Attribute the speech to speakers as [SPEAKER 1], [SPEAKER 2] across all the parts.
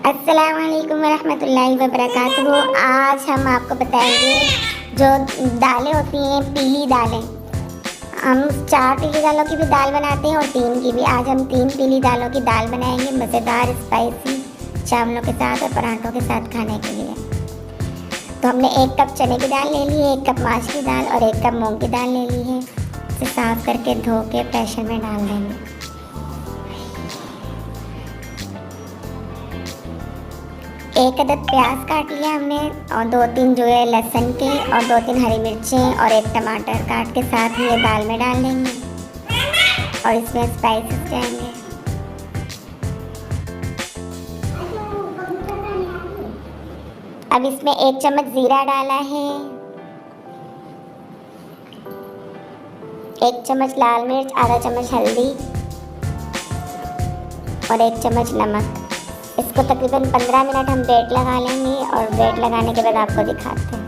[SPEAKER 1] अस्सलामुअलैकुम वरहमतुल्लाहि वबरकातुहू। आज हम आपको बताएंगे जो दालें होती हैं, पीली दालें। हम 4 पीली दालों की भी दाल बनाते हैं और 3 की भी। आज हम 3 पीली दालों की दाल बनाएंगे, मज़ेदार स्पाइसी चावलों के साथ और पराठों के साथ खाने के लिए। तो हमने 1 कप चने की दाल ले ली है, 1 कप माश की दाल और 1 कप मूंग की दाल ले ली है। इसे साफ़ करके धो के प्रेशर में डाल देंगे। एक अदद प्याज काट लिया हमने और 2-3 जो है लहसुन के और 2-3 हरी मिर्चें और 1 टमाटर काट के साथ ही ये दाल में डाल देंगे और इसमें स्पाइसेस जाएंगे। अब इसमें 1 चम्मच ज़ीरा डाला है, 1 चम्मच लाल मिर्च, आधा चम्मच हल्दी और 1 चम्मच नमक। इसको तकरीबन 15 मिनट हम वेट लगा लेंगे और वेट लगाने के बाद आपको दिखाते हैं।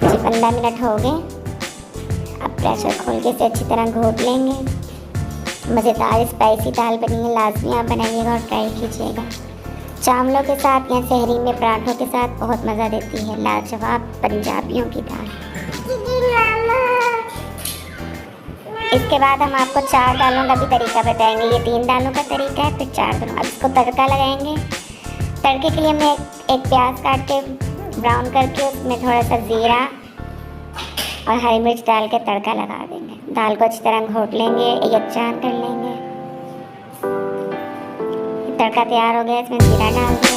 [SPEAKER 1] जी 15 मिनट हो गए। अब प्रेशर खोल के इसे अच्छी तरह घोट लेंगे। मज़ेदार स्पाइसी दाल बनी है, लाजमी आप बनाइएगा और ट्राई कीजिएगा। चावलों के साथ या सहरी में पराठों के साथ बहुत मज़ा देती है। लाजवाब पंजाबियों की दाल। इसके बाद हम आपको 4 दालों का भी तरीका बताएंगे। ये 3 दालों का तरीका है, फिर 4 दालों। अब इसको तड़का लगाएंगे। तड़के के लिए हमने एक प्याज काट के ब्राउन करके उसमें थोड़ा सा ज़ीरा और हरी मिर्च डाल के तड़का लगा देंगे। दाल को अच्छी तरह घोट लेंगे, यकजान कर लेंगे। तड़का तैयार हो गया, इसमें ज़ीरा डाल देंगे।